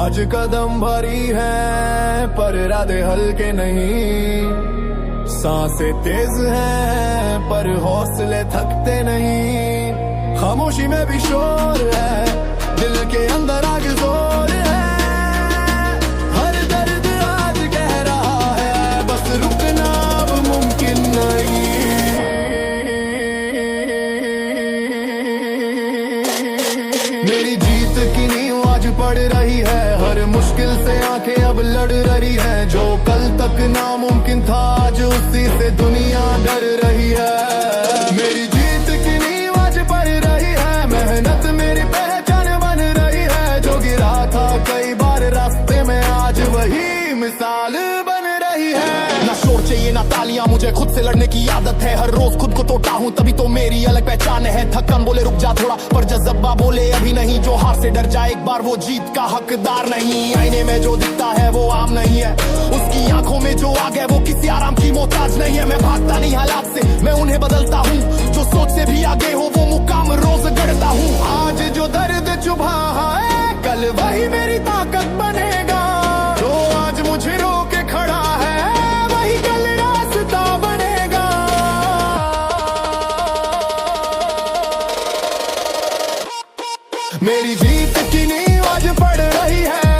आज कदम भरी है पर इरादे हल्के नहीं, सांसें तेज हैं पर हौसले थकते नहीं। खामोशी में भी शोर है, दिल के अंदर आग जोर है, हर दर्द आज कह रहा है बस रुकना अब मुमकिन नहीं। मेरी जीत की नींव आज पड़ रही है, हर मुश्किल से आंखें अब लड़ रही है। जो कल तक नामुमकिन था आज उसी से दुनिया डर रही है। मेरी जीत की नींव आज पड़ रही है, मेहनत मेरी पहचान बन रही है। जो गिरा था कई बार रास्ते में आज वही मिसाल बन रही है। ना शोर चाहिए ना तालियां, मुझे खुद से लड़ने की आदत है। हर रोज खुद को तोड़ता हूँ तभी तो मेरी अलग पहचान है। थकन बोले रुक जा थोड़ा, पर जज्बा बोले अभी नहीं। जो हार से डर जाए एक बार वो जीत का हकदार नहीं। आईने में जो दिखता है वो आम नहीं है, उसकी आंखों में जो आग है वो किसी आराम की मोहताज नहीं है। मैं भागता नहीं हालात से, मैं उन्हें बदलता हूँ। जो सोच से भी आगे हो वो मुकाम रोज गढ़ता हूँ। आज जो दर्द चुभा है कल वही मेरी ताकत बनेगा। जो आज मुझे रोके खड़ा है वही कल रास्ता बनेगा। मेरी जीत की नींव आज पड़ रही है,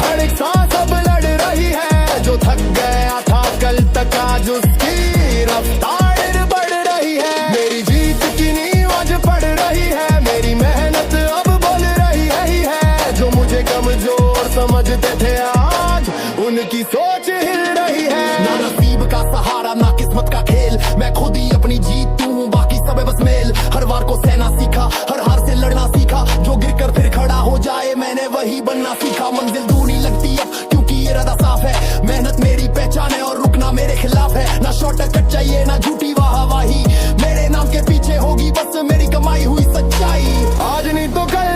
हर एक सांस अब लड़ रही है। जो थक गया था कल तक आज उसकी रफ्तार बढ़ रही है। मेरी जीत की नींव आज पड़ रही है, मेरी मेहनत अब बोल रही है। जो मुझे कमजोर समझते थे आज उनकी सोच हिल रही है। ना नसीब का सहारा ना किस्मत का खेल, मैं खुद ही अपनी जीत हूँ बाकी सब है बस मेल। हर वार को सहना सीखा, हर हार से लड़ना सीखा। जो गिर कर फिर खड़ा हो जाए मैंने वही बनना सीखा। मंजिल दूर नहीं लगती अब क्योंकि इरादा साफ है। मेहनत मेरी पहचान है और रुकना मेरे खिलाफ है। ना शॉर्टकट चाहिए ना झूठी वाहवाही, मेरे नाम के पीछे होगी बस मेरी कमाई हुई सच्चाई। आज नहीं तो कल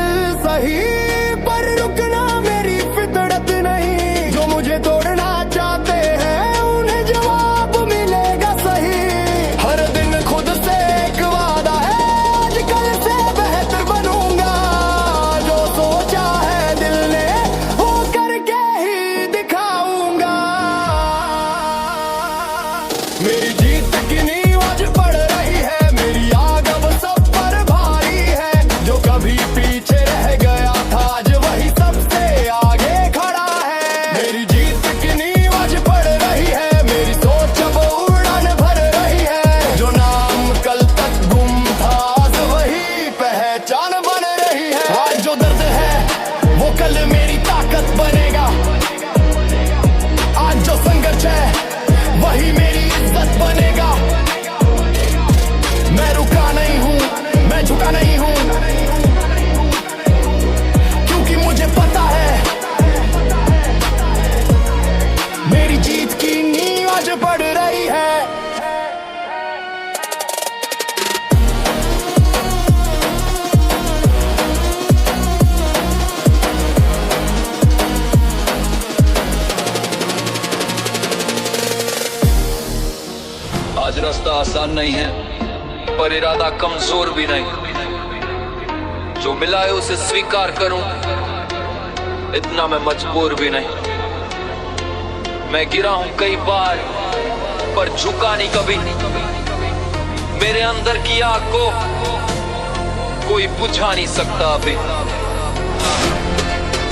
सही पर रुकना मेरी फितरत नहीं। जो मुझे तोड़ना चाहते हैं उन्हें जवाब मिलेगा सही। हर दिन खुद से एक वादा है, आज कल से बेहतर बनूंगा। जो सोचा है दिल ने वो करके ही दिखाऊंगा। मेरी जीत की नींव आज पड़ रही है, मेरी आग अब सब पर भारी है। जो कभी पीछे रह गया था आज वही सबसे आगे खड़ा है। मेरी जीत की नींव आज पड़ रही है, मेरी सोच अब उड़ान भर रही है। जो नाम कल तक गुम था आज वही पहचान बन रही है। आज जो दर्द है वो कल मेरी ताकत बनेगा। आज जो संघर्ष है वही मेरी इज्जत बनेगा। मैं रुका नहीं हूँ, मैं झुका नहीं हूँ, क्योंकि मुझे पता है मेरी जीत की नींव आज पड़ रही है। आज रास्ता आसान नहीं है पर इरादा कमजोर भी नहीं। जो मिला है उसे स्वीकार करूं, इतना मैं मजबूर भी नहीं। मैं गिरा हूं कई बार पर झुका नहीं कभी। मेरे अंदर की आग को कोई बुझा नहीं सकता अभी।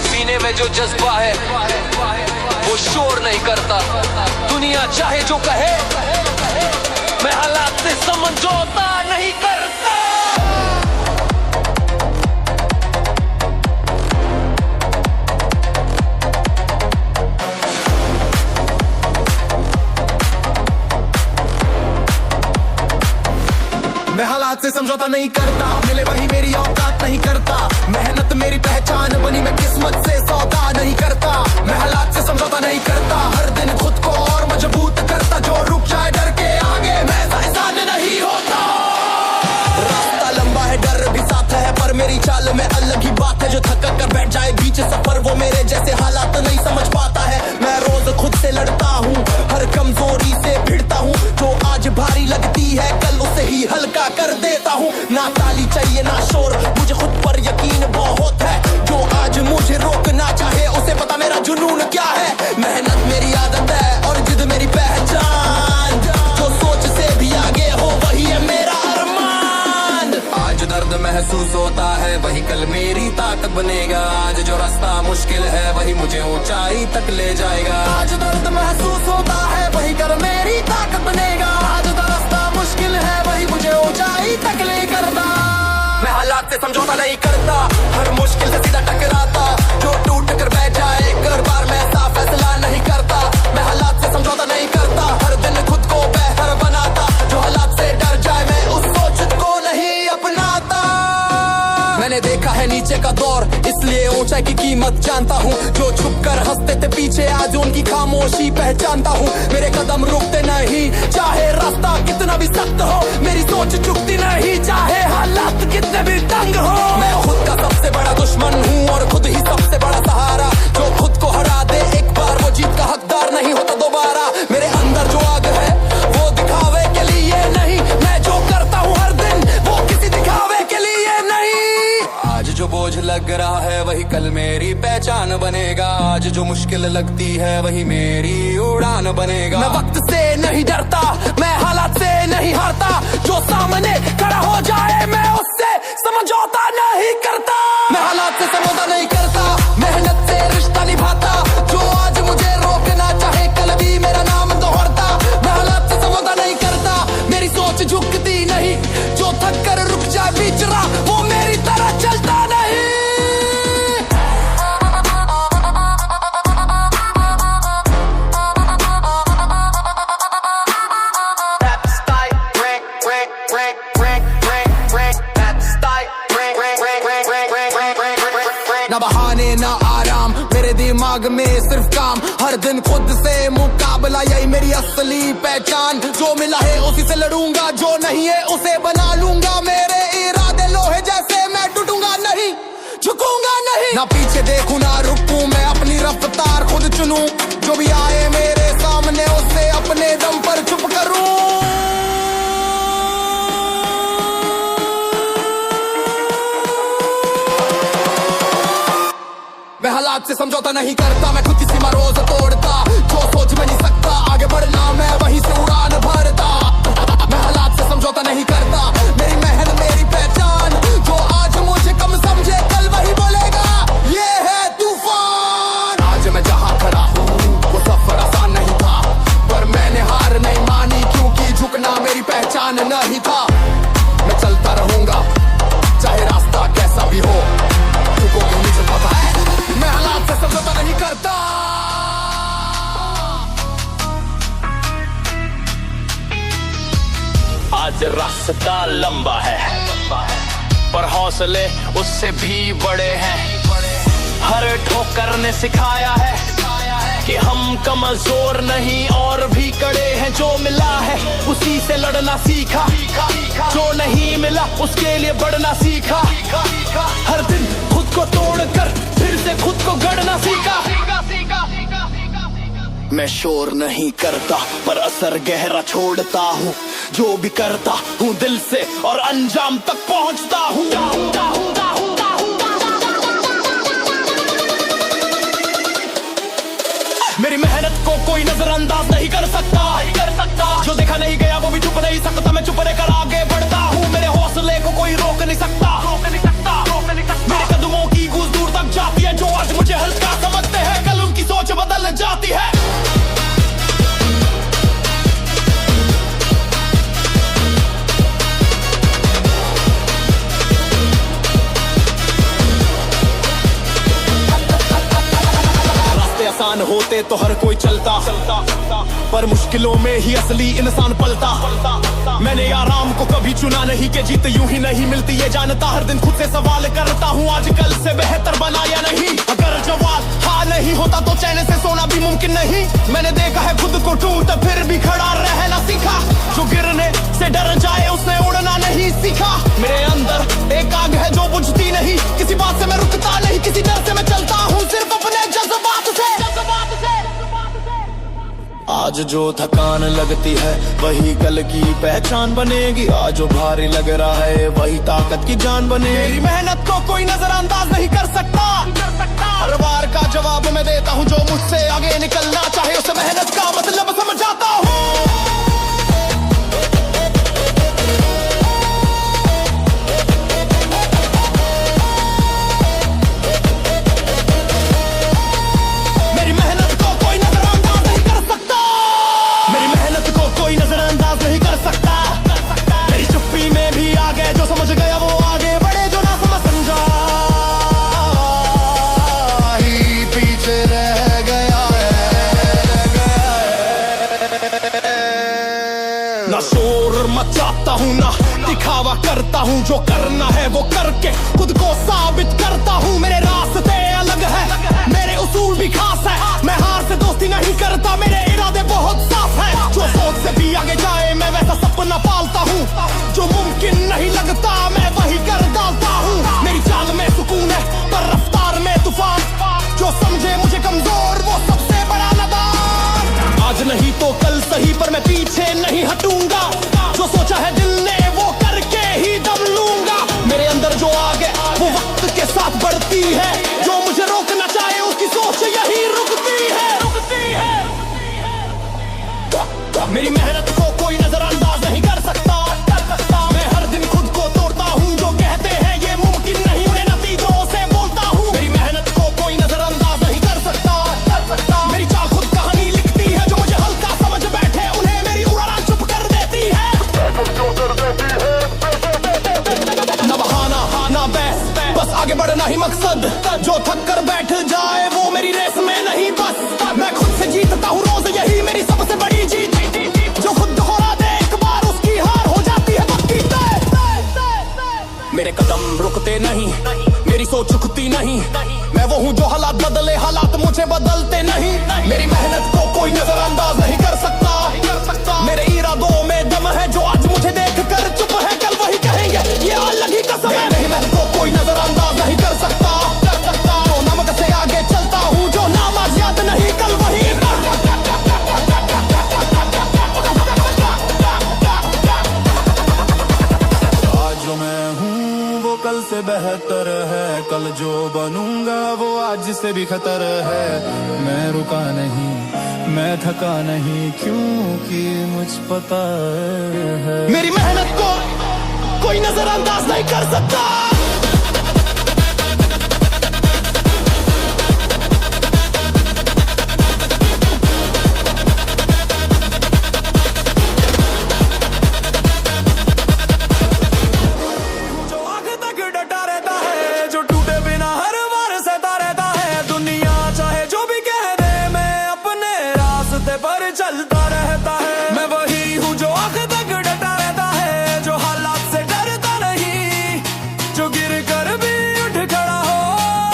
सीने में जो जज्बा है वो शोर नहीं करता। दुनिया चाहे जो कहे मैं हालात से समझौता नहीं करता। मैं हालात से समझौता नहीं करता, मिले वही मेरी औकात नहीं करता। मेहनत मेरी पहचान बनी, मैं किस्मत से सौदा नहीं करता। मैं हालात से समझौता नहीं करता, हर दिन खुद को और मजबूत करता। जो रुक जाए डर के आगे मैं इंसान नहीं होता। रास्ता लंबा है डर भी साथ है, पर मेरी चाल में अलग ही बात है। जो थक कर बैठ जाए बीच सफर वो मेरे जैसे हालात नहीं समझ पाता है। मैं रोज खुद से लड़ता हूँ, हर कमजोरी से भिड़ता हूँ। जो आज भारी लगती है कल उसे ही हल्का कर देता हूँ। ना ताली चाहिए ना शोर, मुझे खुद पर यकीन बहुत है। जो आज मुझे रोकना चाहे उसे जुनून क्या है, मेहनत मेरी आदत है और जिद मेरी पहचान, जो सोच से भी आगे हो वही है मेरा अरमान। आज दर्द महसूस होता है वही कल मेरी ताकत बनेगा, आज जो रास्ता मुश्किल है वही मुझे ऊंचाई तक ले जाएगा। आज दर्द महसूस होता है वही कल मेरी ताकत बनेगा, आज जो रास्ता मुश्किल है वही मुझे ऊंचाई तक ले करता। मैं हालात से समझौता नहीं करता, हर मुश्किल से सीधा टकराता, जो टूट कर बैठ जाए एक बार मैं ऐसा फैसला नहीं करता। मैं हालात से समझौता नहीं करता, हर दिन खुद को बेहतर बनाता, जो हालात से डर जाए मैं उस सोच को नहीं अपनाता। मैंने देखा है नीचे का दौर इसलिए ऊंचाई की कीमत जानता हूँ, जो छुप कर हंसते थे पीछे आज उनकी खामोशी पहचानता हूँ। मेरे कदम रुकते नहीं चाहे रास्ता कितना भी सख्त हो, मेरी सोच झुकती नहीं चाहे हालात कितने भी तंग हो। मैं खुद का सबसे बड़ा दुश्मन हूँ और खुद ही सबसे बड़ा सहारा, जो खुद को हरा दे एक बार वो जीत का हकदार नहीं होता दोबारा। मेरे अंदर जो आग है वो दिखावे के लिए नहीं, मैं जो करता हूँ हर दिन वो किसी दिखावे के लिए नहीं। आज जो बोझ लग रहा है वही कल मेरी पहचान बनेगा, आज जो मुश्किल लगती है वही मेरी उड़ान बनेगा। मैं वक्त से नहीं डरता, मैं हालात से नहीं हारता, जो सामने खड़ा हो जाए मैं उससे समझौता नहीं करता। मैं हालात से समझौता नहीं करता, मेहनत से रिश्ता निभाता, जो आज मुझे रोकना चाहे कल भी मेरा नाम दोहराता। मैं हालात से समझौता नहीं करता, मेरी सोच झुकती नहीं, जो थक कर रुक जाए बीच राह वो मेरी तरह चलता नहीं। ना बहाने ना आराम मेरे दिमाग में सिर्फ काम, हर दिन खुद से मुकाबला यही मेरी असली पहचान। जो मिला है उसी से लड़ूंगा, जो नहीं है उसे बना लूंगा। मेरे इरादे लोहे जैसे मैं टूटूंगा नहीं, झुकूंगा नहीं। ना पीछे देखूं ना रुकूं, मैं अपनी रफ्तार खुद चुनूं, जो भी आए मेरे सामने उसे अपने दम पर चुप करूं। मैं हालात से समझौता नहीं करता, मैं खुद की सीमा रोज तोड़ता, जो सोच में नहीं सकता आगे बढ़ना मैं वहीं से उड़ान भरता। मैं हालात से समझौता नहीं करता, मेरी मेहनत मेरी पहचान, जो आज मुझे कम समझे कल वही बोलेगा ये है तूफान। आज मैं जहाँ खड़ा हूँ वो सफर आसान नहीं था, पर मैंने हार नहीं मानी क्योंकि झुकना मेरी पहचान नहीं था। मैं चलता रहूंगा चाहे रास्ता कैसा भी हो, झुकोगे मुझे पता है, मैं हालात से समझौता नहीं करता। आज रास्ता लंबा है पर हौसले उससे भी बड़े हैं, हर ठोकर ने सिखाया है कि हम कमजोर नहीं और भी कड़े हैं। जो मिला है उसी से लड़ना सीखा, जो नहीं मिला उसके लिए बढ़ना सीखा। हर दिन खुद को तोड़कर फिर से खुद को गढ़ना सीखा। मैं शोर नहीं करता पर असर गहरा छोड़ता हूँ, जो भी करता हूँ दिल से और अंजाम तक पहुँचता हूँ। मेरी मेहनत को कोई नजरअंदाज नहीं कर सकता, जो देखा नहीं गया वो भी छुप नहीं सकता। मैं चुप रहकर आगे बढ़ता हूँ, मेरे हौसले को कोई रोक नहीं सकता। मेरे कदमों की गूंज दूर तक जाती है, जो आज मुझे हल्का समझते हैं कल उनकी सोच बदल जाती है। आसान होते तो हर कोई चलता, पर मुश्किलों में ही असली इंसान पलता। मैंने आराम को कभी चुना नहीं कि जीत यूं ही नहीं मिलती ये जानता। हर दिन खुद से सवाल करता हूँ आज कल से बेहतर बना या नहीं। अगर जवाब हाँ नहीं होता तो चैन से सोना भी मुमकिन नहीं। मैंने देखा है खुद को टूट फिर भी खड़ा रहना सीखा, जो गिरने से डर जाए उसने उड़ना नहीं सीखा। मेरे अंदर एक आग है जो बुझती नहीं, किसी बात से मैं रुकता नहीं, किसी डर से मैं चलता हूँ सिर्फ अपने जज्बात से। आज जो थकान लगती है वही कल की पहचान बनेगी। आज जो भारी लग रहा है वही ताकत की जान बनेगी। मेरी मेहनत को कोई नजरअंदाज नहीं कर सकता। हर बार का जवाब मैं देता हूँ, जो मुझसे आगे निकलना चाहे उसे मेहनत का मतलब समझाता हूँ। ना शोर मचाता हूँ ना दिखावा करता हूँ, जो करना है वो करके खुद को साबित करता हूँ। मेरे रास्ते अलग है, मेरे उसूल भी खास है। मैं हार से दोस्ती नहीं करता, मेरे इरादे बहुत साफ है। जो सोच से भी आगे जाए मैं वैसा सपना पालता हूँ, जो मुमकिन नहीं लगता मैं वही कर डालता हूँ। मेरी चाल में सुकून है पर रफ्तार में तूफान, जो समझे मुझे कमजोर वो सबसे बड़ा नादान। आज नहीं तो कल सही पर मैं पीछे नहीं हटूंगा, जो सोचा है दिल ने वो करके ही दम लूंगा। मेरे अंदर जो आग है वो वक्त के साथ बढ़ती है, जो मुझे रोकना चाहे उसकी सोच यही रुकती है। मेरी मेहनत को कोई नजरअंदाज नहीं कर सकता। मैं हर दिन खुद को तोड़ता हूँ, जो कहते हैं ये मुमकिन नहीं उन्हें नतीजों से बोलता हूँ। मेरी मेहनत को कोई नजरअंदाज नहीं कर सकता। मेरी चाल खुद कहानी लिखती है, जो मुझे हल्का समझ बैठे उन्हें मेरी उड़ान चुप कर देती है। न बहाना ना बस आगे बढ़ना ही मकसद, जो थक कर बैठ जाए वो मेरी रेस में नहीं बस। मैं खुद से जीतता हूँ रोज, यही मेरी सबसे बड़ी जीत। जो खुद दोहरा दे एक बार उसकी हार हो जाती है पक्की तय। मेरे कदम रुकते नहीं, मेरी सोच झुकती नहीं। मैं वो हूँ जो हालात बदले, हालात मुझे बदलते नहीं। मेरी मेहनत को कोई नजरअंदाज नहीं कर सकता। मेरे इरादों में दम है, जो आज मुझे देख कर चुप है कल वही कहेंगे ये अलग ही कसम है। मेरी मेहनत को कोई नजरअंदाज नहीं कर सकता। तो नमक से आगे चलता हूँ, जो नाम आज याद नहीं कल वही। आज जो मैं हूँ वो कल से बेहतर है, कल जो बनूंगा वो आज से भी खतर है। मैं रुका नहीं, मैं थका नहीं, क्योंकि मुझ पता है मेरी मेहनत को कोई नजरअंदाज नहीं कर सकता। चलता रहता है, मैं वही हूँ जो आखिर तक डटा रहता है, जो हालात से डरता नहीं, जो गिर कर भी उठ खड़ा हो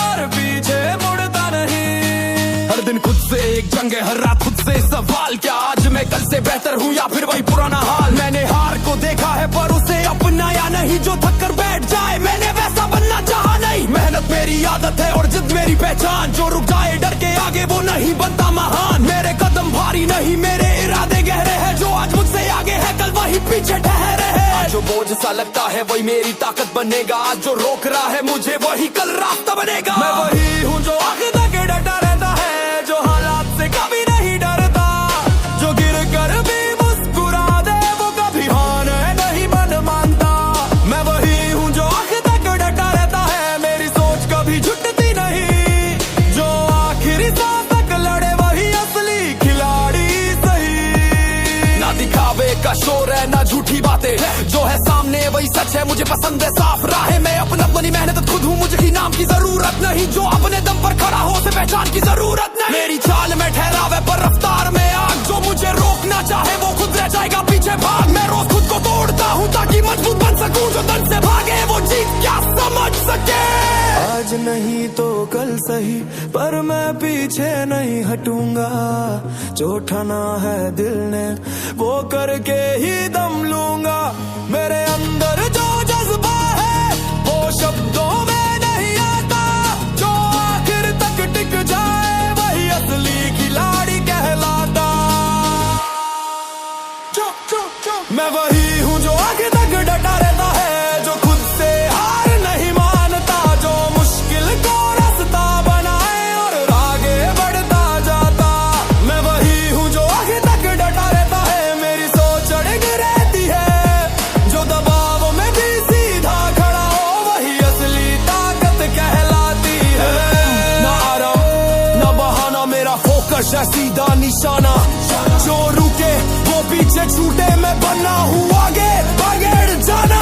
और पीछे मुड़ता नहीं। हर दिन खुद से एक जंग है, हर रात खुद से सवाल, क्या आज मैं कल से बेहतर हूँ या फिर वही पुराना हाल। मैंने हार को देखा है पर उसे अपनाया नहीं, जो थक कर बैठ जाए मैंने वैसा बनना चाहा नहीं। मेहनत मेरी आदत है और जिद मेरी पहचान, जो रुक जाए डर के आगे वो नहीं बनता महान। मेरे कदम भारी नहीं, मेरे इरादे गहरे हैं, जो आज मुझसे आगे है कल वही पीछे ठहरे हैं। आज जो बोझ सा लगता है वही मेरी ताकत बनेगा, आज जो रोक रहा है मुझे वही कल रास्ता बनेगा। मैं वही हूँ जो आगे तक डटा रहता है, जो हालात से कभी नहीं डरता, जो गिर कर भी मुस्कुरा दे वो कभी हार नहीं मन मानता। मैं वही हूँ जो आगे तक डटा रहता है, मेरी सोच कभी झुकती नहीं, जो आखिरी सांस तक लड़े वही असली खिलाड़ी सही। ना दिखावे का शोर है ना झूठी बातें, जो है सामने वही सच है, मुझे पसंद है साफ राह। मैं अपनी मेहनत खुद हूँ, मुझे ही नाम की जरूरत नहीं, जो अपने दम पर खड़ा हो उसे पहचान की जरूरत नहीं। मेरी चाल में ठहरावे पर रफ्तार में आग, जो मुझे रोकना चाहे वो खुद रह जाएगा पीछे भाग। मैं रोज खुद को तोड़ता हूँ ताकि मजबूत बन सकूं, जो दर्द से भागे वो जीत क्या समझ सके। आज नहीं तो कल सही पर मैं पीछे नहीं हटूंगा, जो ठाना है दिल ने वो करके ही दम लूंगा। मेरे अंदर जो जज्बा है वो शब्दों में नहीं आता, जो आखिर तक टिक जाए वही असली खिलाड़ी कहलाता। मैं वही हूँ जो आगे तक डटा रहता है, जो खुद से हार नहीं मानता, जो मुश्किल को रास्ता बनाए और आगे बढ़ता जाता। मैं वही हूँ जो आगे तक डटा रहता है, मेरी सोच अड़िग रहती है, जो दबाव में भी सीधा खड़ा हो वही असली ताकत कहलाती है। ना आराम ना बहाना, मेरा फोकस है सीधा निशाना, जो रुके वो पीछे छूटे, मैं बना हूँ आगे आगे जाना।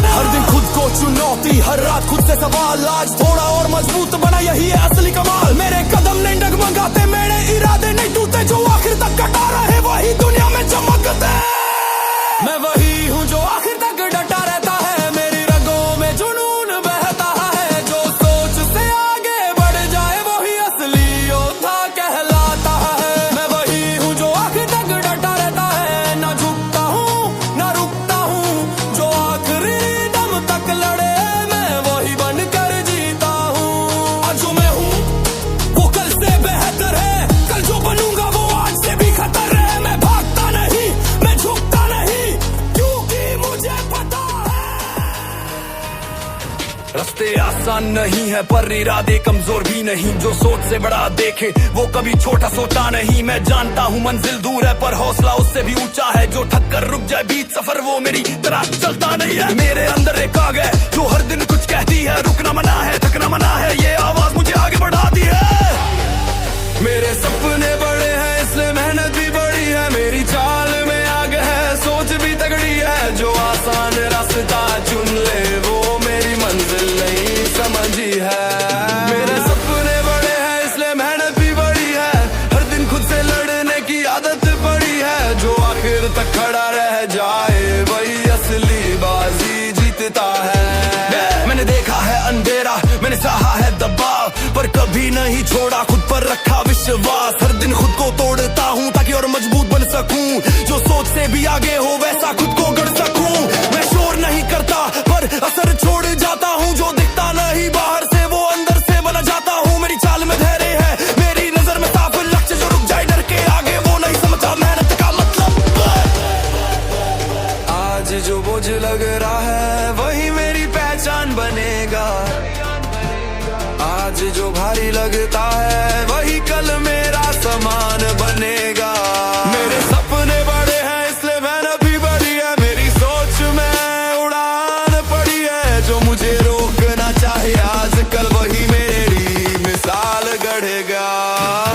हर दिन खुद को चुनौती, हर रात खुद से सवाल, आज थोड़ा और मजबूत बना यही है असली कमाल। मेरे कदम नहीं डगमगाते, मेरे इरादे नहीं टूटते, जो आखिर तक कटा रहे वही दुनिया में चमकते। मैं वही हूँ जो आखिर तक डटा रहता है, मेरी रगों में जुनून बहता है, जो सोच से आगे बढ़ जाए वही असली योद्धा कहलाता है। मैं वही हूँ जो आखिर तक डटा रहता है, ना झुकता हूँ ना रुकता हूँ, जो आखिरी दम तक लड़े मैं वही बनकर जीता हूँ। आज जो मैं हूँ वो कल से बेहतर है, कल जो बनूंगा वो आज से भी खतर है। मैं भागता नहीं मैं झुकता नहीं, क्योंकि मुझे पता है रास्ते आसान नहीं है पर इरादे कमजोर भी नहीं, जो सोच से बड़ा देखे वो कभी छोटा सोता नहीं। मैं जानता हूँ मंजिल दूर है पर हौसला उससे भी ऊंचा है, जो थक कर रुक जाए बीच सफर वो मेरी तरह चलता नहीं है। मेरे अंदर एक आग है जो हर दिन कुछ कहती है, रुकना मना है थकना मना है, ये आवाज मुझे आगे बढ़ाती है। मेरे सपने बड़े हैं इसलिए मेहनत भी बड़ी है, मेरी चाल में आग है सोच भी तगड़ी है, जो आसान रास्ता चुन ले वो मेरी मंजिल नहीं समझी है। मेरे सपने बड़े हैं इसलिए मेहनत भी बड़ी है, हर दिन खुद से लड़ने की आदत पड़ी है, जो आखिर तक खड़ा रह जाए वही असली बाजी जीतता है। मैंने देखा है अंधेरा, मैंने सहा है दबाव, पर कभी नहीं छोड़ा खुद पर रखा विश्वास। हर दिन खुद को तोड़ता हूँ ताकि और मजबूत बन सकूं, जो सोच से भी आगे हो वैसा खुद को गढ़ सकूं। मैं शोर नहीं करता पर असर छोड़ जाता हूँ, जो दिखता नहीं बाहर से वो अंदर से बना जाता हूँ। मेरी चाल में धैर्य है, मेरी नजर में साफ लक्ष्य, जो रुक जाए डर के आगे वो नहीं समझा मेहनत का मतलब। आज जो बोझ लग रहा है वही मेरी पहचान बनेगा, आज जो भारी लगता है वही कल मेरा सामान बनेगा। मेरे सपने बड़े हैं इसलिए मेहनत भी बड़ी है, मेरी सोच में उड़ान पड़ी है, जो मुझे रोकना चाहे आज कल वही मेरी मिसाल गढ़ेगा।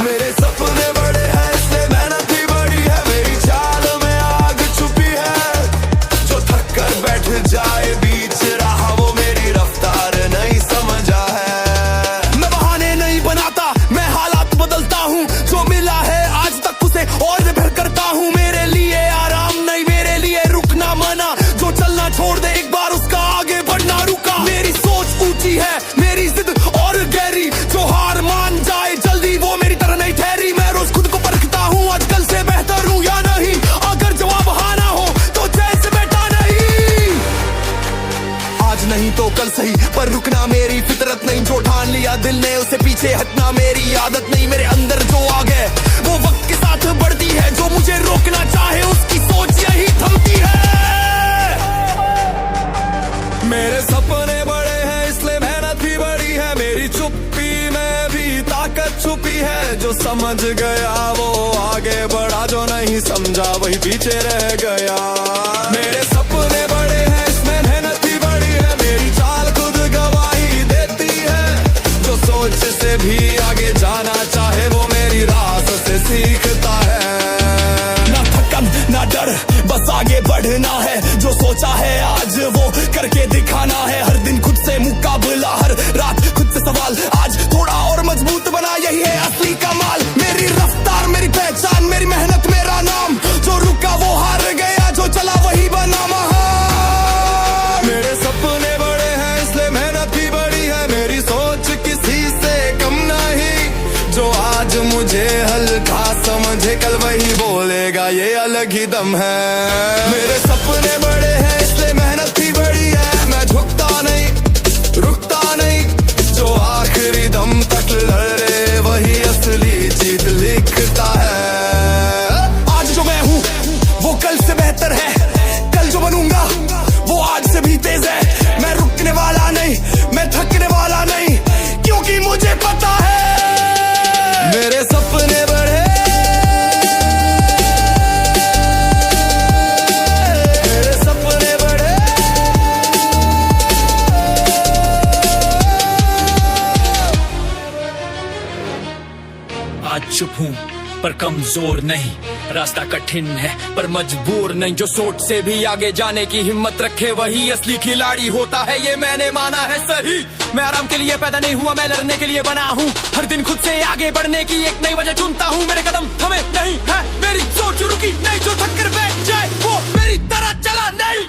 मेरे सपने बड़े हैं इसलिए मेहनत भी बड़ी है, मेरी चाल में आग छुपी है, जो थक कर बैठ जाए बीच राह वो मेरी रफ्तार नहीं समझा है। मैं हालात बदलता हूँ, जो मिला है आज तक उसे और बेहतर करता हूँ। मेरे लिए आराम नहीं मेरे लिए रुकना मना, जो चलना छोड़ दे एक बार उसका आगे बढ़ना रुका। मेरी सोच ऊंची है मेरी जिद और गहरी, जो हार मान जाए जल्दी वो मेरी तरह नहीं ठहरी। मैं रोज खुद को परखता हूँ आज कल से बेहतर हूँ या नहीं, अगर जवाब हाँ ना हो तो जैसे बेटा नहीं। आज नहीं तो कल सही पर रुकना मेरी फितरत नहीं, जो ठान लिया दिल ने उसे पीछे हटना मेरी आदत नहीं। मेरे अंदर जो आग है वो वक्त के साथ बढ़ती है, जो मुझे रोकना चाहे उसकी सोच यही थमती है। मेरे सपने बड़े हैं इसलिए मेहनत भी बड़ी है, मेरी चुप्पी में भी ताकत छुपी है, जो समझ गया वो आगे बढ़ा, जो नहीं समझा वही पीछे रह गया। मेरे सपने बड़े हैं इसमें मेहनत भी बड़ी है, मेरी चाल खुद गवाही देती है, जो सोच से भी आगे जाना चाहे वो मेरी राह से सीखता है। ना थकन ना डर बस आगे बढ़ना है, जो सोचा है आज वो करके दिखाना है। हर दिन खुद से मुकाबला, हर रात खुद से सवाल, आज थोड़ा और मजबूत बना यही है असली कमाल। मेरी रफ्तार मेरी पहचान मेरी मेहनत मेरा नाम, जो रुका वो हार गया, जो चला वही बना महान। मेरे सपने बड़े हैं इसलिए मेहनत भी बड़ी है, मेरी सोच किसी से कम नहीं, जो आज मुझे हल्का समझे कल वही बोलेगा ये अलग ही दम है। मेरे सपने बड़े हैं इसलिए मेहनत भी बड़ी है, मैं झुकता नहीं रुकता नहीं, जो आखिरी दम तक लड़े वही असली जीत लिखता है। आज जो मैं हूँ वो कल से बेहतर है, पर कमजोर नहीं। रास्ता कठिन है पर मजबूर नहीं। जो सोच से भी आगे जाने की हिम्मत रखे वही असली खिलाड़ी होता है, ये मैंने माना है सही। मैं आराम के लिए पैदा नहीं हुआ, मैं लड़ने के लिए बना हूँ। हर दिन खुद से आगे बढ़ने की एक नई वजह चुनता हूँ। मेरे कदम थमे नहीं है, मेरी सोच रुकी नहीं। जो थक कर बैठ जाए वो मेरी तरह चला नहीं।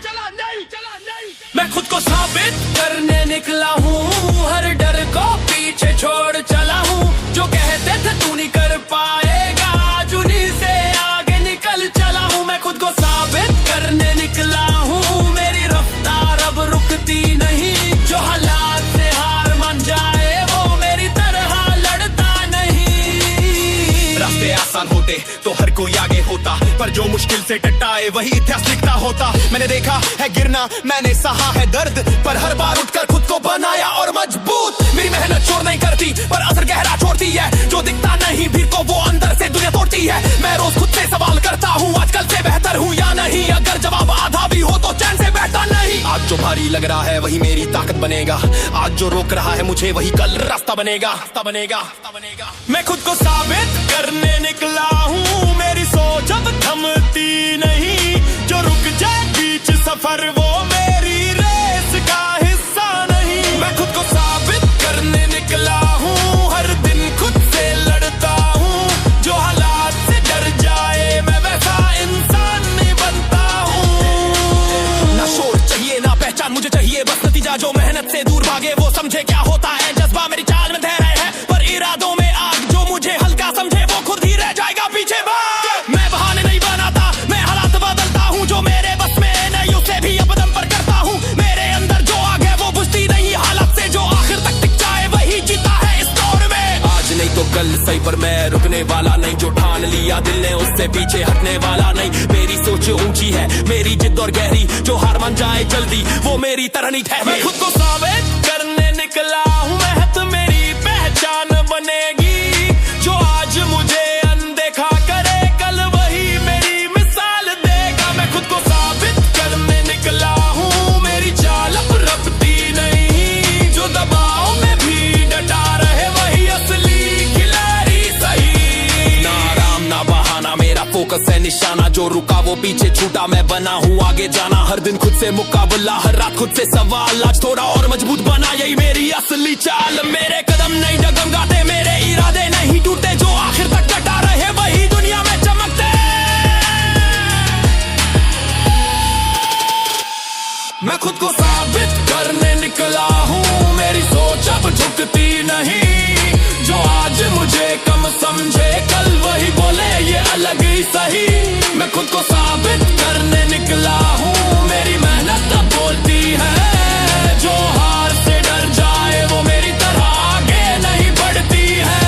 मैं खुद को साबित करने निकला हूँ, हर डर को पीछे छोड़ चला हूँ। जो कहते थे तू नहीं कर पाएगा, आज उन्हीं से आगे निकल चला हूँ। मैं खुद को साबित करने निकला हूँ, मेरी रफ्तार अब रुकती नहीं। जो हालात से हार मान जाए वो मेरी तरह लड़ता नहीं। रास्ते आसान होते तो हर कोई आगे होता, पर जो मुश्किल से टकराए वही इतिहास लिखता होता। मैंने देखा है गिरना, मैंने सहा है दर्द, पर हर बार उठकर खुद को बनाया और मजबूत। मेरी मेहनत चोर नहीं करती पर असर गहरा छोड़ती है। जो दिखता नहीं भीड़ को वो अंदर से दुनिया तोड़ती है। मैं रोज खुद से सवाल करता हूँ, आजकल से बेहतर हूँ या नहीं। अगर जवाब आधा भी हो तो चैन से बैठता नहीं। आज जो भारी लग रहा है वही मेरी ताकत बनेगा। आज जो रोक रहा है मुझे वही कल रास्ता बनेगा। मैं खुद को साबित करने निकला हूँ, मेरी सोच अब थमती नहीं। जो रुक जाए बीच सफर वो मेरी रेस का हिस्सा नहीं। मैं खुद को साबित करने निकला हूँ, हर दिन खुद से लड़ता हूँ। जो हालात से डर जाए मैं वैसा इंसान नहीं बनता हूँ। ना शोर चाहिए ना पहचान मुझे चाहिए, बस नतीजा। जो मेहनत से दूर भागे वो समझे क्या होता है जज्बा। मेरी चाल में धैर्य है पर इरादों में आग। जो मुझे हल्का समझे वो खुद ही रह जाएगा पीछे भाग। मैं बहाने नहीं बनाता, मैं हालात बदलता हूँ। जो मेरे बस में नहीं उसे भी अपदम पर करता हूँ। मेरे अंदर जो आग है वो बुझती नहीं हालत से। जो आखिर तक टिक जाए वही जीता है इस दौर में। आज नहीं तो कल सही पर मैं रुकने वाला नहीं। जो ठान लिया दिल ने उससे पीछे हटने वाला नहीं। मेरी सोच ऊंची है, मेरी जिद और गहरी। जो हार मान जाए जल्दी वो मेरी तरह नहीं ठहरे। मैं खुद को साबित करने निकला हूँ, मेहनत मेरी पहचान बनेगी। जो आज मुझे अनदेखा करे कल वही मेरी मिसाल देगा। मैं खुद को साबित करने निकला हूँ, मेरी चाल अब रपती नहीं। जो दबाव में भी डटा रहे वही असली खिलाड़ी सही। ना आराम ना बहाना, मेरा फोकस है निशाना। जो रुका वो पीछे छूटा, मैं बना हूँ आगे जाना। हर दिन खुद से मुकाबला, हर रात खुद से सवाल। आज थोड़ा और मजबूत बना यही मेरी असली चाल। मेरे कदम नहीं डगमगाते, मेरे इरादे नहीं टूटे। जो आखिर तक डटा रहे वही दुनिया में चमकते। मैं खुद को साबित करने निकला हूँ, मेरी सोच अब झुकती नहीं। जो आज मुझे कम समझे कल वही बोले ये अलग ही सही। मैं खुद को साबित करने निकला हूँ, मेरी मेहनत अब बोलती है। जो हार से डर जाए वो मेरी तरह आगे नहीं बढ़ती है।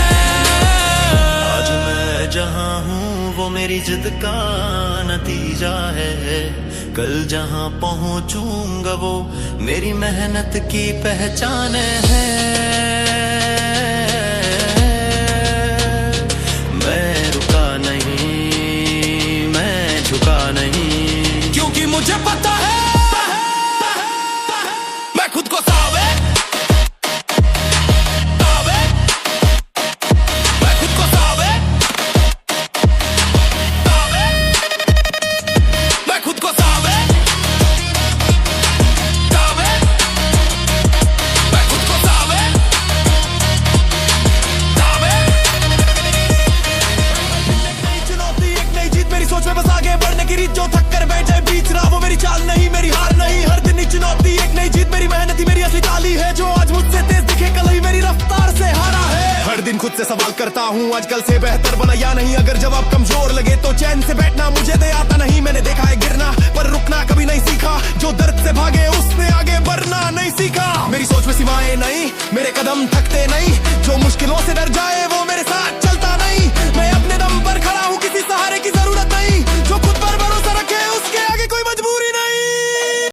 आज मैं जहाँ हूँ वो मेरी जिद का नतीजा है। कल जहाँ पहुँचूंगा वो मेरी मेहनत की पहचान है। मैं रुका नहीं, मैं झुका नहीं, क्योंकि मुझे पता है मैं खुद को साबित मैं खुद को साबित मैं खुद को साबित मैं खुद को साबित चुनौती एक नई जीत, मेरी सोच में बस आगे बढ़ने की रीत। जो थक कर बैठ जाए बीच रहा वो मेरी चाल नहीं, मेरी हार नहीं। हर दिन एक चुनौती एक नई जीत, मेरी मेहनत ही मेरी असली ताली है। जो आज मुझसे तेज दिखे कल ही मेरी रफ्तार से हारा है। हर दिन खुद से सवाल करता हूँ, आजकल से बेहतर बना या नहीं। अगर जवाब कमजोर लगे तो चैन से बैठना मुझे दे आता नहीं। मैंने देखा है गिरना पर रुकना कभी नहीं सीखा। जो दर्द से भागे उसने आगे बढ़ना नहीं सीखा। मेरी सोच में सीमाएं नहीं, मेरे कदम थकते नहीं। जो मुश्किलों से डर जाए